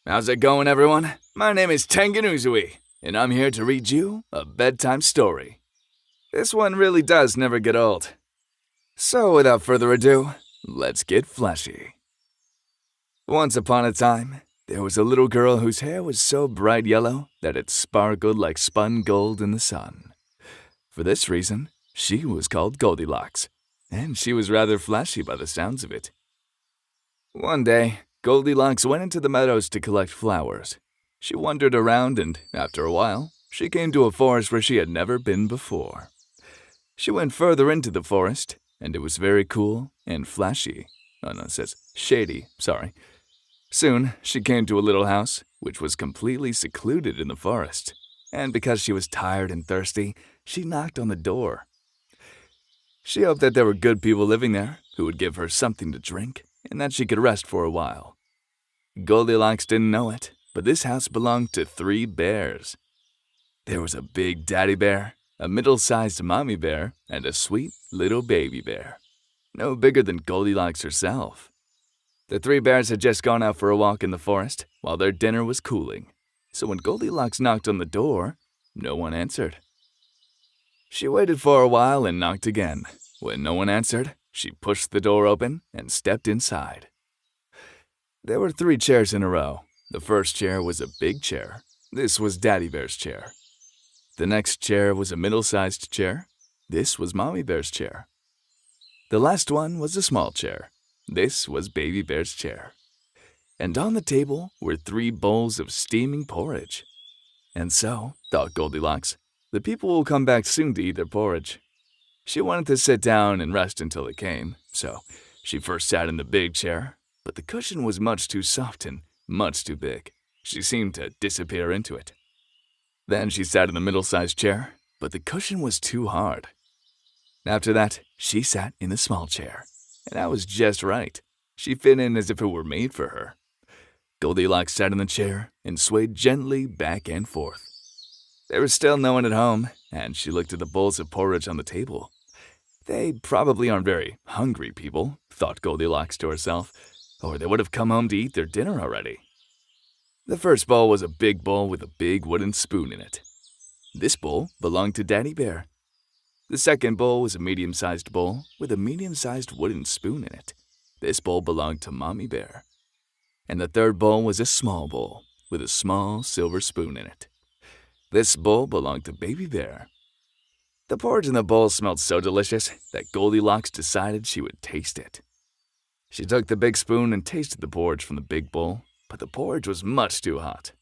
How's it going, everyone? My name is Tengen Uzui, and I'm here to read you a bedtime story. This one really does never get old. So without further ado, let's get fleshy. Once upon a time, there was a little girl whose hair was so bright yellow that it sparkled like spun gold in the sun. For this reason, she was called Goldilocks, and she was rather flashy by the sounds of it. One day, Goldilocks went into the meadows to collect flowers. She wandered around and, after a while, she came to a forest where she had never been before. She went further into the forest, and it was very cool and flashy. Oh no, it says shady, sorry. Soon, she came to a little house, which was completely secluded in the forest. And because she was tired and thirsty, she knocked on the door. She hoped that there were good people living there who would give her something to drink and that she could rest for a while. Goldilocks didn't know it, but this house belonged to 3 bears. There was a big daddy bear, a middle-sized mommy bear, and a sweet little baby bear, no bigger than Goldilocks herself. The 3 bears had just gone out for a walk in the forest while their dinner was cooling, so when Goldilocks knocked on the door, no one answered. She waited for a while and knocked again. When no one answered, she pushed the door open and stepped inside. There were 3 chairs in a row. The first chair was a big chair. This was Daddy Bear's chair. The next chair was a middle-sized chair. This was Mommy Bear's chair. The last one was a small chair. This was Baby Bear's chair. And on the table were 3 bowls of steaming porridge. And so, thought Goldilocks, the people will come back soon to eat their porridge. She wanted to sit down and rest until they came, so she first sat in the big chair, but the cushion was much too soft and much too big. She seemed to disappear into it. Then she sat in the middle-sized chair, but the cushion was too hard. After that, she sat in the small chair, and that was just right. She fit in as if it were made for her. Goldilocks sat in the chair and swayed gently back and forth. There was still no one at home, and she looked at the bowls of porridge on the table. They probably aren't very hungry people, thought Goldilocks to herself, or they would have come home to eat their dinner already. The first bowl was a big bowl with a big wooden spoon in it. This bowl belonged to Daddy Bear. The second bowl was a medium-sized bowl with a medium-sized wooden spoon in it. This bowl belonged to Mommy Bear. And the third bowl was a small bowl with a small silver spoon in it. This bowl belonged to Baby Bear. The porridge in the bowl smelled so delicious that Goldilocks decided she would taste it. She took the big spoon and tasted the porridge from the big bowl, but the porridge was much too hot.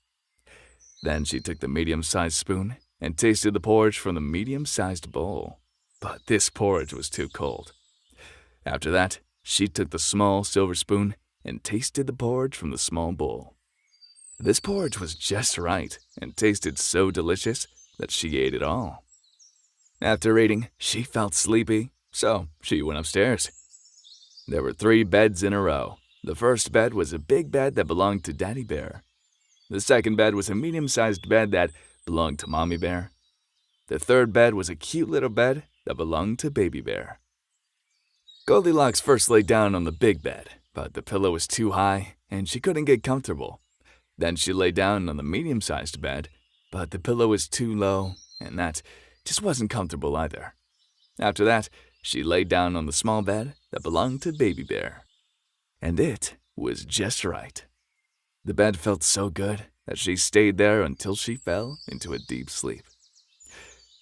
Then she took the medium-sized spoon and tasted the porridge from the medium-sized bowl, but this porridge was too cold. After that, she took the small silver spoon and tasted the porridge from the small bowl. This porridge was just right and tasted so delicious that she ate it all. After eating, she felt sleepy, so she went upstairs. There were 3 beds in a row. The first bed was a big bed that belonged to Daddy Bear. The second bed was a medium-sized bed that belonged to Mommy Bear. The third bed was a cute little bed that belonged to Baby Bear. Goldilocks first lay down on the big bed, but the pillow was too high and she couldn't get comfortable. Then she lay down on the medium-sized bed, but the pillow was too low, and that just wasn't comfortable either. After that, she lay down on the small bed that belonged to Baby Bear. And it was just right. The bed felt so good that she stayed there until she fell into a deep sleep.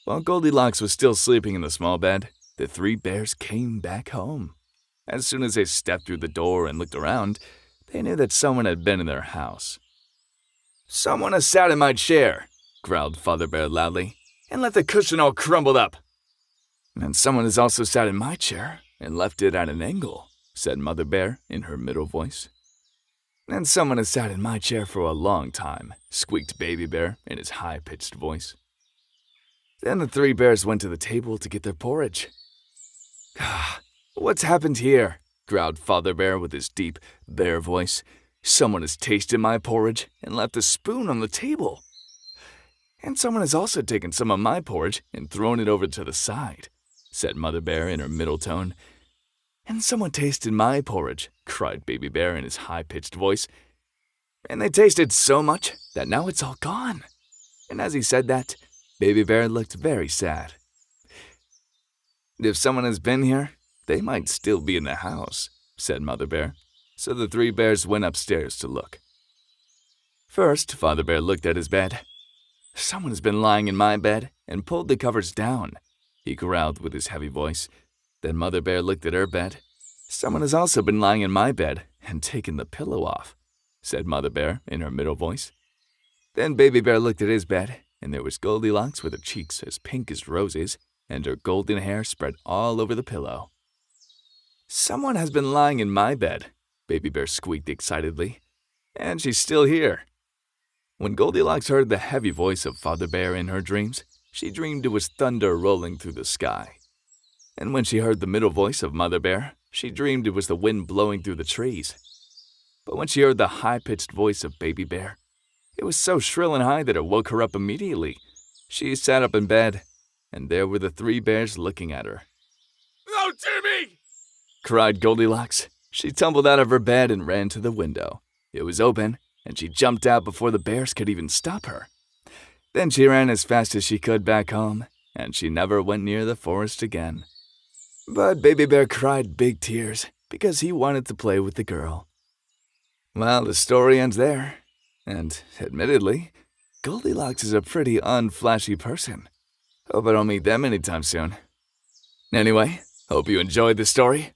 While Goldilocks was still sleeping in the small bed, the 3 bears came back home. As soon as they stepped through the door and looked around, they knew that someone had been in their house. "Someone has sat in my chair," growled Father Bear loudly, "and left the cushion all crumbled up." "And someone has also sat in my chair and left it at an angle," said Mother Bear in her middle voice. "And someone has sat in my chair for a long time," squeaked Baby Bear in his high-pitched voice. Then the 3 bears went to the table to get their porridge. "What's happened here?" growled Father Bear with his deep, bear voice. "Someone has tasted my porridge and left a spoon on the table. And someone has also taken some of my porridge and thrown it over to the side," said Mother Bear in her middle tone. "And someone tasted my porridge," cried Baby Bear in his high-pitched voice. and they tasted so much that now it's all gone. And as he said that, Baby Bear looked very sad. If someone has been here, they might still be in the house, said Mother Bear. So the three bears went upstairs to look. First, Father Bear looked at his bed. Someone has been lying in my bed and pulled the covers down, he growled with his heavy voice. Then Mother Bear looked at her bed. Someone has also been lying in my bed and taken the pillow off, said Mother Bear in her middle voice. Then Baby Bear looked at his bed, and there was Goldilocks with her cheeks as pink as roses and her golden hair spread all over the pillow. Someone has been lying in my bed, Baby Bear squeaked excitedly, and she's still here. When Goldilocks heard the heavy voice of Father Bear in her dreams, she dreamed it was thunder rolling through the sky. And when she heard the middle voice of Mother Bear, she dreamed it was the wind blowing through the trees. But when she heard the high-pitched voice of Baby Bear, it was so shrill and high that it woke her up immediately. She sat up in bed, and there were the three bears looking at her. "Oh, dear me!" cried Goldilocks. She tumbled out of her bed and ran to the window. It was open, and she jumped out before the bears could even stop her. Then she ran as fast as she could back home, and she never went near the forest again. But Baby Bear cried big tears because he wanted to play with the girl. Well, the story ends there. And, admittedly, Goldilocks is a pretty unflashy person. Hope I don't meet them anytime soon. Anyway, hope you enjoyed the story.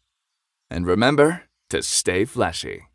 And remember to stay flashy.